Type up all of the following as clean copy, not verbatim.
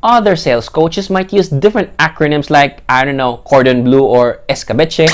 Other sales coaches might use different acronyms like, I don't know, cordon bleu or escabeche.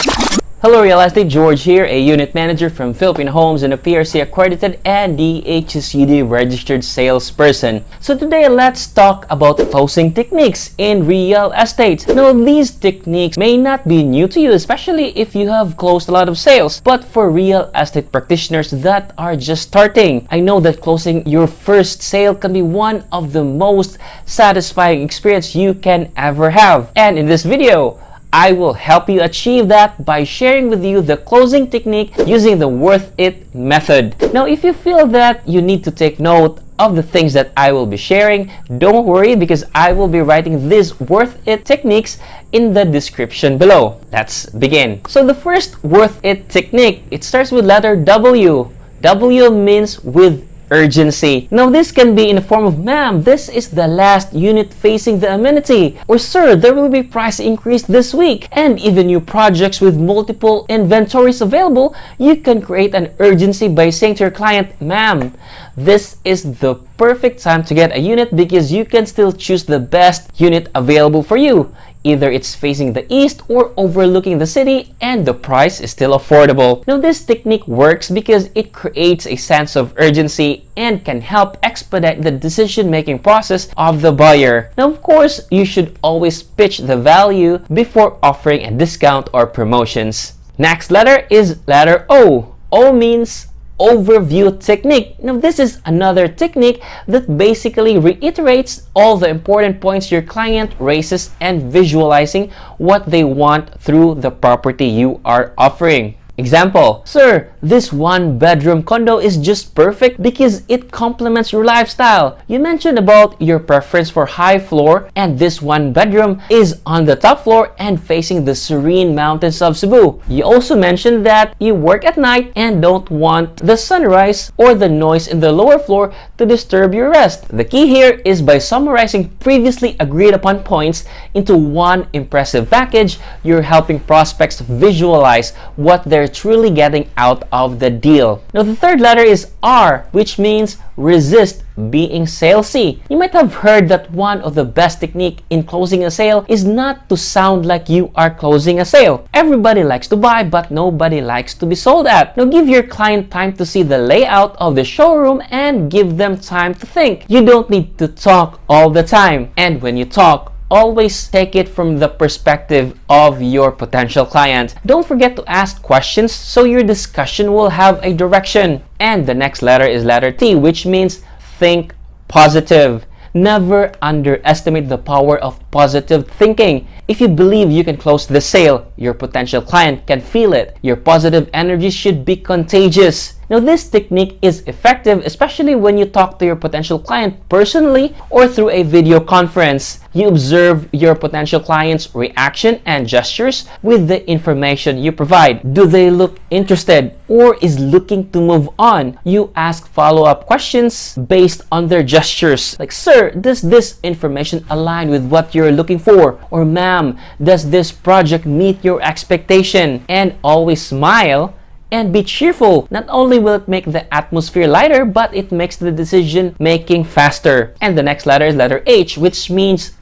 Hello Real Estate, George here, a unit manager from Philippine Homes and a PRC accredited and DHSUD registered salesperson. So today let's talk about closing techniques in real estate. Now these techniques may not be new to you, especially if you have closed a lot of sales, but for real estate practitioners that are just starting, I know that closing your first sale can be one of the most satisfying experience you can ever have. And in this video, I will help you achieve that by sharing with you the closing technique using the Worth It method. Now, if you feel that you need to take note of the things that I will be sharing, don't worry because I will be writing these Worth It techniques in the description below. Let's begin. So the first Worth It technique, it starts with letter W. W means with urgency. Now this can be in the form of, ma'am, this is the last unit facing the amenity, or sir, there will be price increase this week, and even new projects with multiple inventories available. You can create an urgency by saying to your client, ma'am, this is the perfect time to get a unit because you can still choose the best unit available for you. Either it's facing the east or overlooking the city and the price is still affordable. Now this technique works because it creates a sense of urgency and can help expedite the decision-making process of the buyer. Now of course, you should always pitch the value before offering a discount or promotions. Next letter is letter O. O means overview technique. Now this is another technique that basically reiterates all the important points your client raises and visualizing what they want through the property you are offering. Example, sir, this one-bedroom condo is just perfect because it complements your lifestyle. You mentioned about your preference for high floor, and this one-bedroom is on the top floor and facing the serene mountains of Cebu. You also mentioned that you work at night and don't want the sunrise or the noise in the lower floor to disturb your rest. The key here is by summarizing previously agreed upon points into one impressive package, you're helping prospects visualize what they're truly getting out of the deal. Now the third letter is R, which means resist being salesy. You might have heard that one of the best technique in closing a sale is not to sound like you are closing a sale. Everybody likes to buy, but nobody likes to be sold at. Now give your client time to see the layout of the showroom and give them time to think. You don't need to talk all the time. And when you talk, always take it from the perspective of your potential client. Don't forget to ask questions so your discussion will have a direction. And the next letter is letter T, which means think positive. Never underestimate the power of positive thinking. If you believe you can close the sale, your potential client can feel it. Your positive energy should be contagious. Now this technique is effective especially when you talk to your potential client personally or through a video conference. You observe your potential client's reaction and gestures with the information you provide. Do they look interested or is looking to move on? You ask follow-up questions based on their gestures. Like, sir, does this information align with what you're looking for? Or ma'am, does this project meet your expectation? And always smile and be cheerful. Not only will it make the atmosphere lighter, but it makes the decision making faster. And the next letter is letter H, which means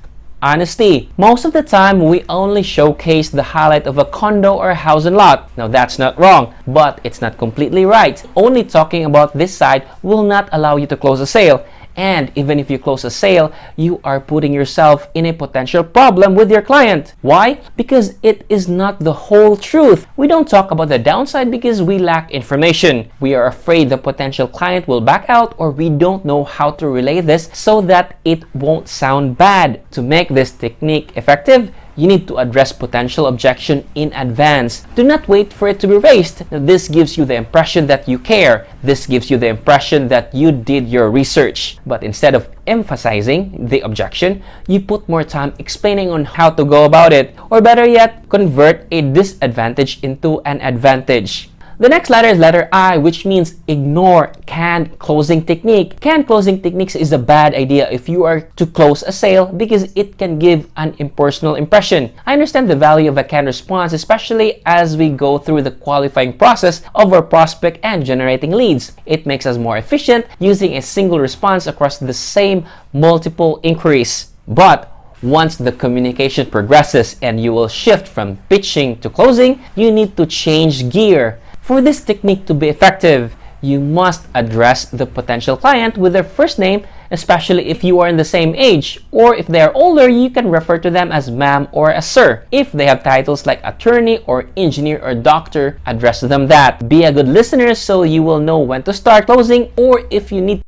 honesty. Most of the time, we only showcase the highlight of a condo or a house and lot. Now that's not wrong, but it's not completely right. Only talking about this side will not allow you to close a sale. And even if you close a sale, you are putting yourself in a potential problem with your client. Why? Because it is not the whole truth. We don't talk about the downside because we lack information. We are afraid the potential client will back out, or we don't know how to relay this so that it won't sound bad. To make this technique effective, you need to address potential objection in advance. Do not wait for it to be raised. Now, this gives you the impression that you care. This gives you the impression that you did your research. But instead of emphasizing the objection, you put more time explaining on how to go about it. Or better yet, convert a disadvantage into an advantage. The next letter is letter I, which means ignore canned closing technique. Canned closing techniques is a bad idea if you are to close a sale because it can give an impersonal impression. I understand the value of a canned response, especially as we go through the qualifying process of our prospect and generating leads. It makes us more efficient using a single response across the same multiple inquiries. But once the communication progresses and you will shift from pitching to closing, you need to change gear. For this technique to be effective, you must address the potential client with their first name, especially if you are in the same age, or if they are older, you can refer to them as ma'am or as sir. If they have titles like attorney or engineer or doctor, address them that. Be a good listener so you will know when to start closing, or if you need